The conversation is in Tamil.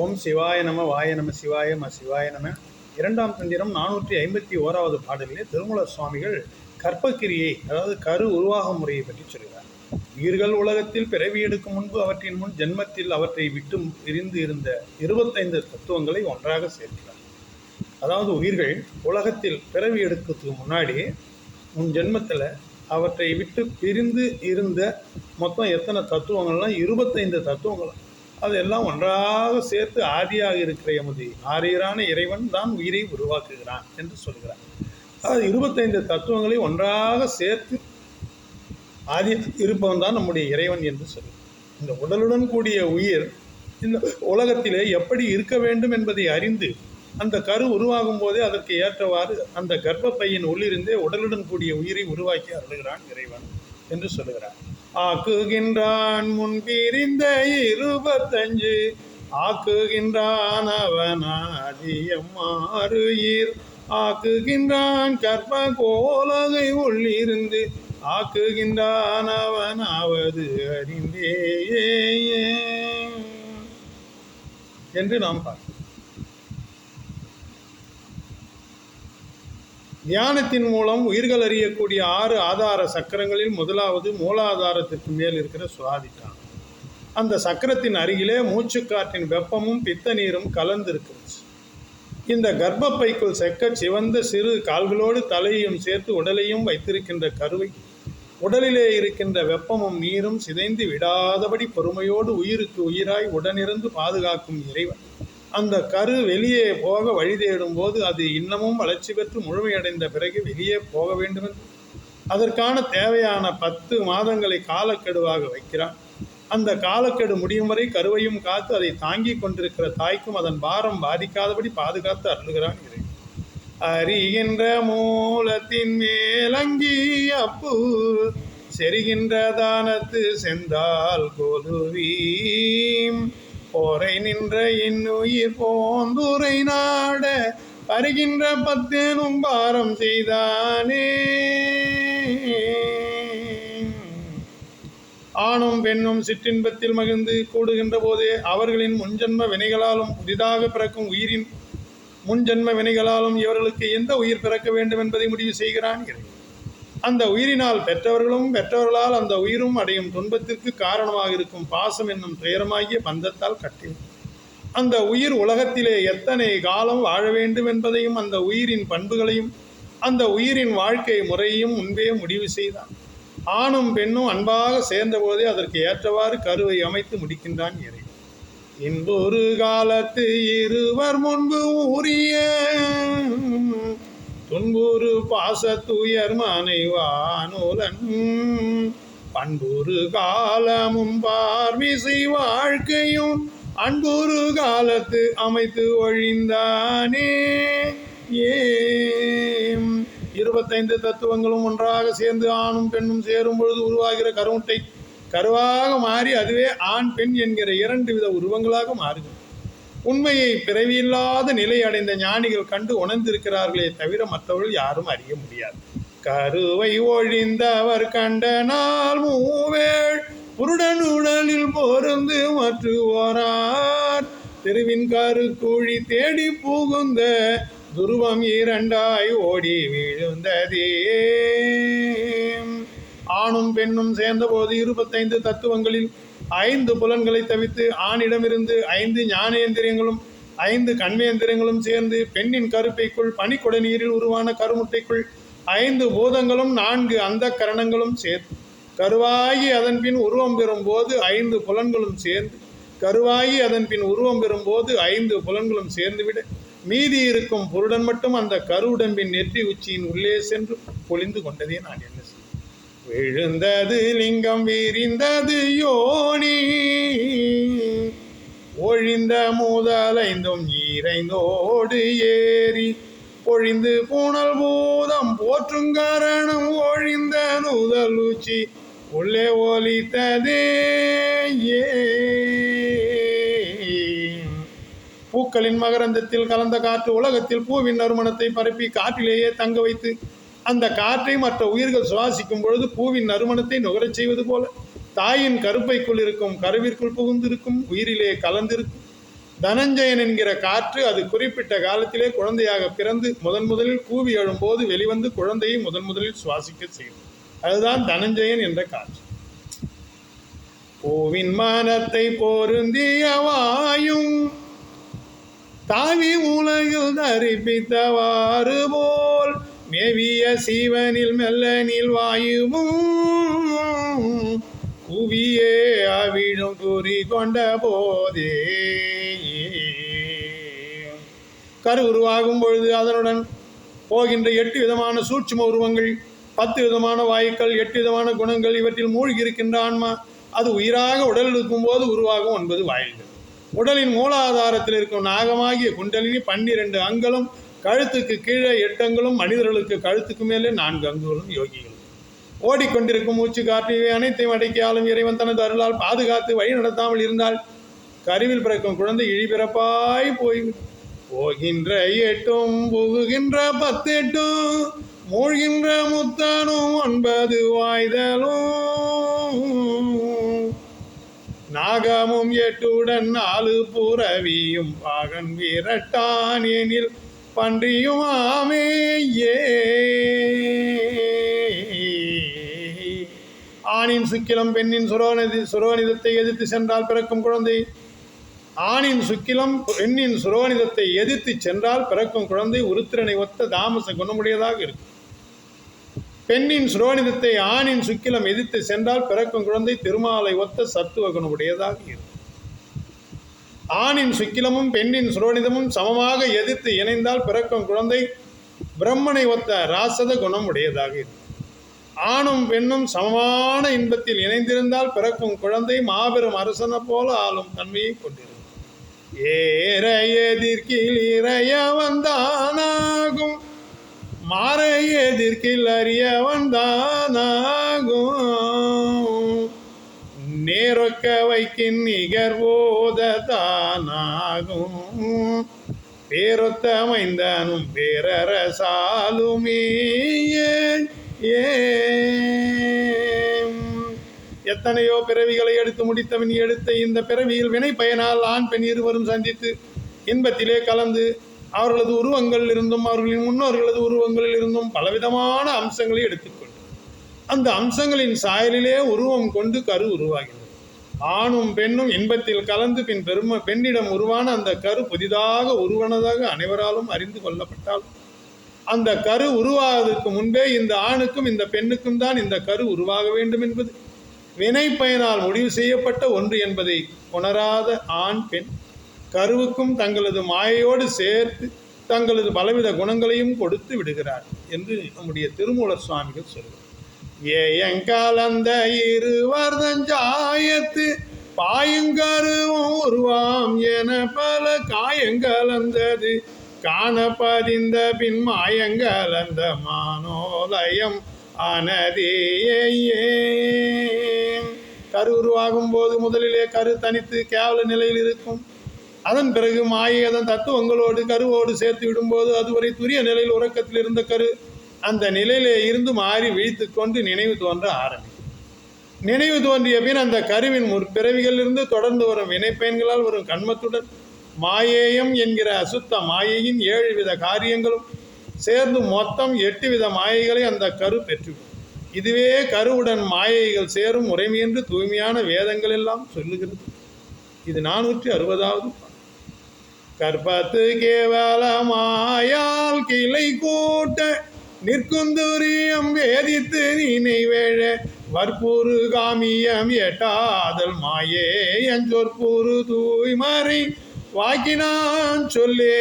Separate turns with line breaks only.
ஓம் சிவாய நம வாய நம சிவாய சிவாய நம. இரண்டாம் தந்திரம் 451வது பாடலிலே திருமூலர் சுவாமிகள் கற்பக்கிரியை, அதாவது கரு உருவாக முறையை பற்றி சொல்கிறார். உயிர்கள் உலகத்தில் பிறவி எடுக்கும் முன்பு அவற்றின் முன் ஜென்மத்தில் அவற்றை விட்டு பிரிந்து இருந்த 25 தத்துவங்களை ஒன்றாக சேர்க்கிறார். அதாவது உயிர்கள் உலகத்தில் பிறவி எடுக்கிறதுக்கு முன்னாடி முன் ஜென்மத்தில் அவற்றை விட்டு பிரிந்து இருந்த மொத்தம் எத்தனை தத்துவங்கள்லாம் 25 தத்துவங்கள். அதெல்லாம் ஒன்றாக சேர்த்து ஆதியாக இருக்கிற எமது ஆரியரான இறைவன் தான் உயிரை உருவாக்குகிறான் என்று சொல்கிறார். அது 25 தத்துவங்களை ஒன்றாக சேர்த்து ஆதி இருப்பவன் தான் நம்முடைய இறைவன் என்று சொல்கிறார். இந்த உடலுடன் கூடிய உயிர் இந்த உலகத்திலே எப்படி இருக்க வேண்டும் என்பதை அறிந்து அந்த கரு உருவாகும் போதே அதற்கு ஏற்றவாறு அந்த கர்ப்பப்பையின் உள்ளிருந்தே உடலுடன் கூடிய உயிரை உருவாக்கி அருளுகிறான் இறைவன் என்று சொல்லுகிறார். ஆக்குகின்றான் முன்பிரிந்த 25 ஆக்குகின்றான் அவனாதியம் மாறுயிர் ஆக்குகின்றான் கற்ப கோலகை உள்ளிருந்து ஆக்குகின்றான் அவனாவது அறிந்தே என்று நாம் பார்க்கிறோம். தியானத்தின் மூலம் உயிர்கள் அறியக்கூடிய 6 ஆதார சக்கரங்களில் முதலாவது மூலாதாரத்திற்கு மேல் இருக்கிற சுவாதிட்டான். அந்த சக்கரத்தின் அருகிலே மூச்சுக்காற்றின் வெப்பமும் பித்த நீரும் கலந்திருக்கிறது. இந்த கர்ப்பப்பைக்குள் செக்க சிவந்த சிறு கால்களோடு தலையையும் சேர்த்து உடலையும் வைத்திருக்கின்ற கருவை உடலிலே இருக்கின்ற வெப்பமும் நீரும் சிதைந்து விடாதபடி பொறுமையோடு உயிருக்கு உயிராய் உடனிருந்து பாதுகாக்கும் இறைவன் அந்த கரு வெளியே போக வழி தேடும் போது அது இன்னமும் வளர்ச்சி பெற்று முழுமையடைந்த பிறகு வெளியே போக வேண்டும். அதற்கான தேவையான 10 மாதங்களை காலக்கெடுவாக வைக்கிறான். அந்த காலக்கெடு முடியும் வரை கருவையும் காத்து அதை தாங்கி கொண்டிருக்கிற தாய்க்கும் அதன் பாரம் பாதிக்காதபடி பாதுகாத்து அருளுகிறான் இறைவன். அறிகின்ற மூலத்தின் மேலங்கி அப்பு செரிகின்ற தானத்து செந்தால் கோதுவீம் போரை நின்ற இன்னுயிர் போந்துரை நாட பருகின்ற 10 பாரம் செய்தானே. ஆணும் பெண்ணும் சிற்றின்பத்தில் மகிழ்ந்து கூடுகின்ற போதே அவர்களின் முன்ஜென்ம வினைகளாலும் புதிதாக பிறக்கும் உயிரின் முன்ஜென்ம வினைகளாலும் இவர்களுக்கு எந்த உயிர் பிறக்க வேண்டும் என்பதை முடிவு செய்கிறான் இறைவன். அந்த உயிரினால் பெற்றவர்களால் அந்த உயிரும் அடையும் துன்பத்திற்கு காரணமாக இருக்கும் பாசம் என்னும் துயரமாகிய பந்தத்தால் கட்டி அந்த உயிர் உலகத்திலே எத்தனை காலம் வாழ வேண்டும் என்பதையும் அந்த உயிரின் பண்புகளையும் அந்த உயிரின் வாழ்க்கை முறையையும் முன்பே முடிவு செய்தான். ஆணும் பெண்ணும் அன்பாக சேர்ந்த போதே அதற்கு ஏற்றவாறு கருவை அமைத்து முடிக்கின்றான் இறைவன். இன்பொரு காலத்து இருவர் முன்பு உரிய துன்புறு பாசத்துயர் மனைவானோலன் பண்புறு காலமும் பார்விசை வாழ்க்கையும் அன்புறு காலத்து அமைத்து ஒழிந்தானே. 25 தத்துவங்களும் ஒன்றாக சேர்ந்து ஆணும் பெண்ணும் சேரும் பொழுது உருவாகிற கருமுட்டை கருவாக மாறி அதுவே ஆண் பெண் என்கிற 2 வித உருவங்களாக மாறுகிறது. உண்மையை பிறவியில்லாத நிலை அடைந்த ஞானிகள் கண்டு உணர்ந்திருக்கிறார்களே தவிர மற்றவர்கள் யாரும் அறிய முடியாது. கருவை ஒழிந்தவர் கண்ட நாள் மூவேள் புருடன் உடலில் பொருந்து மற்றுவோரார் திருவின் கருக்குழி தேடி புகுந்த துருவம் 2ஆய் ஓடி விழுந்ததே. ஆணும் பெண்ணும் சேர்ந்தபோது 25 தத்துவங்களில் 5 புலன்களை தவிர்த்து ஆணிடமிருந்து 5 ஞானேந்திரியங்களும் 5 கண்மேந்திரியங்களும் சேர்ந்து பெண்ணின் கருப்பைக்குள் பனிக்குட நீரில் உருவான கருமுட்டைக்குள் 5 பூதங்களும் 4 அந்த கரணங்களும் சேர்த்து கருவாகி அதன் பின் உருவம் பெறும் போது 5 புலன்களும் சேர்ந்து கருவாகி அதன் பின் உருவம் பெறும் போது 5 புலன்களும் சேர்ந்துவிட மீதி இருக்கும் புருடன் மட்டும் அந்த கருவுடம்பின் நெற்றி உச்சியின் உள்ளே சென்று பொழிந்து கொண்டதே. நான் என்ன செய்ய விழுந்தது லிங்கம் விரிந்தது யோனி ஒழிந்த முதலைந்தும் ஈரைந்தோடு ஏறி பொழிந்து பூணல் பூதம் போற்றும் கரணம் ஒழிந்த நுதல் உச்சி உள்ளே ஒலித்ததே. பூக்களின் மகரந்தத்தில் கலந்த காற்று உலகத்தில் பூவின் நறுமணத்தை பரப்பி காற்றிலேயே தங்க வைத்து அந்த காற்றை மற்ற உயிர்கள் சுவாசிக்கும் பொழுது பூவின் நறுமணத்தை நுகரச் செய்வது போல தாயின் கருப்பைக்குள் இருக்கும் கருவிற்குள் புகுந்திருக்கும் உயிரிலே கலந்திருக்கும் தனஞ்சயன் என்கிற காற்று அது குறிப்பிட்ட காலத்திலே குழந்தையாக பிறந்து முதலில் கூவி எழும்போது வெளிவந்து குழந்தையை முதலில் சுவாசிக்க செய்யும். அதுதான் தனஞ்சயன் என்ற காற்று. பூவின் மானத்தை பொருந்திய வாயும் தாவி உலகில் தரிப்பித்தவாறு போல் மேவிய சீவனில் மெல்லனில் வாயுவும் குவியே அவிழும் கூறி கொண்ட போதே கரு உருவாகும் பொழுது அதனுடன் போகின்ற 8 விதமான சூட்சும உருவங்கள், 10 விதமான வாயுக்கள், 8 விதமான குணங்கள், இவற்றில் மூழ்கி இருக்கின்ற ஆன்மா அது உயிராக உடலில் இருக்கும்போது உருவாகும் 9 வாயில்கள். உடலின் மூலாதாரத்தில் இருக்கும் நாகமாகிய குண்டலினி 12 அங்களும், கழுத்துக்கு கீழே 8 அங்களும், மனிதர்களுக்கு கழுத்துக்கு மேலே 4 அங்குகளும் யோகிகளும். ஓடிக்கொண்டிருக்கும் மூச்சு காற்று இவை அனைத்தையும் அடக்கியாலும் இறைவன் தனது அருளால் பாதுகாத்து வழி நடத்தாமல் இருந்தால் கருவில் பிறக்கும் குழந்தை இழிபிறப்பாய் போகின்ற 8 புகுகின்ற 10 மூழ்கின்ற முத்தானும் 9 வாய்தலும் நாகமும் 8 4 புறவியும் பாகன் விரட்டான் எனில் பன்றியும் ஆமேயே. ஆணின் சுக்கிலம் பெண்ணின் சுரோனிதத்தை எதிர்த்து சென்றால் பிறக்கும் குழந்தை ஆணின் சுக்கிலம் பெண்ணின் சுரோனிதத்தை எதிர்த்து சென்றால் பிறக்கும் குழந்தை உருத்திரனை ஒத்த தாமச குணமுடையதாக இருக்கும். பெண்ணின் சுரோனிதத்தை ஆணின் சுக்கிலம் எதிர்த்து சென்றால் பிறக்கும் குழந்தை திருமாலை ஒத்த சத்துவ குணமுடையதாக இருக்கும். ஆணின் சுக்கிலமும் பெண்ணின் சுரோனிதமும் சமமாக எதிர்த்து இணைந்தால் பிறக்கும் குழந்தை பிரம்மனை ஒத்த ராசத குணம் உடையதாக இருக்கும். ஆணும் பெண்ணும் சமமான இன்பத்தில் இணைந்திருந்தால் பிறக்கும் குழந்தை மாபெரும் அரசனை போல ஆளும் தன்மையை கொண்டிருக்கும். ஏற எதிர்க்கில் இறைய வந்தானாகும் மாற எதிர்க்கில் அறிய வந்தானாகும் நேரொக்க வைக்கின் நிகர் போததானாகும் பேரொத்த அமைந்தானும் பேரரசாலுமே. எத்தனையோ பிறவிகளை எடுத்து முடித்தவன் எடுத்த இந்த பிறவியில் வினை பயனால் ஆண் பெண் இருவரும் சந்தித்து இன்பத்திலே கலந்து அவர்களது உருவங்களில் இருந்தும் அவர்களின் முன்னோர்களது உருவங்களில் இருந்தும் பலவிதமான அம்சங்களை எடுத்துக்கொண்டு அந்த அம்சங்களின் சாயலிலே உருவம் கொண்டு கரு உருவாகின்றது. ஆணும் பெண்ணும் இன்பத்தில் கலந்து பின் பெண்ணிடம் உருவான அந்த கரு புதிதாக உருவானதாக அனைவராலும் அறிந்து கொள்ளப்பட்டால் அந்த கரு உருவாவதற்கு முன்பே இந்த ஆணுக்கும் இந்த பெண்ணுக்கும் தான் இந்த கரு உருவாக வேண்டும் என்பது வினை பயனால் முடிவு செய்யப்பட்ட ஒன்று என்பதை உணராத ஆண் பெண் கருவுக்கும் தங்களது மாயையோடு சேர்த்து தங்களது பலவித குணங்களையும் கொடுத்து விடுகிறார் என்று நம்முடைய திருமூலர் சுவாமிகள் சொல்கிறார். ஏயங்கலந்த இருவர்தஞ்சாயத்து பாயங்கருவும் உருவாம் என பல காயங்கலந்தது காணப்பதிந்த பின் மாயங்கலந்த மானோலயம் ஆனதேயே. கரு உருவாகும் போது முதலிலே கரு தனித்து கேவல நிலையில் இருக்கும். அதன் பிறகு மாயை அதன் தத்துவங்களோடு கருவோடு சேர்த்து விடும்போது அதுவரை துரிய நிலையில் உறக்கத்தில் இருந்த கரு அந்த நிலையிலே இருந்து மாறி விழித்து கொண்டு நினைவு தோன்ற ஆரம்பிக்கும். நினைவு தோன்றிய பின் அந்த கருவின் முற்பிறவிகளிலிருந்து தொடர்ந்து வரும் வினைப்பயன்களால் வரும் கண்மத்துடன் மாயேயம் என்கிற அசுத்த மாயையின் 7 வித காரியங்களும் சேர்ந்து மொத்தம் 8 வித மாயைகளை அந்த கரு பெற்றுவிடும். இதுவே கருவுடன் மாயைகள் சேரும் முறைமை என்று தூய்மையான வேதங்கள் எல்லாம் சொல்லுகிறது. இது 460வது. கற்பத்து கேவல மாயால் கிளை கூட்ட நிற்குந்துரியம் வேதித்து நினைவேழ வற்புறு காமியம் எட்டாதல் மாயே எஞ்சொற்புறு தூய்மறை வாக்கினான் சொல்லே.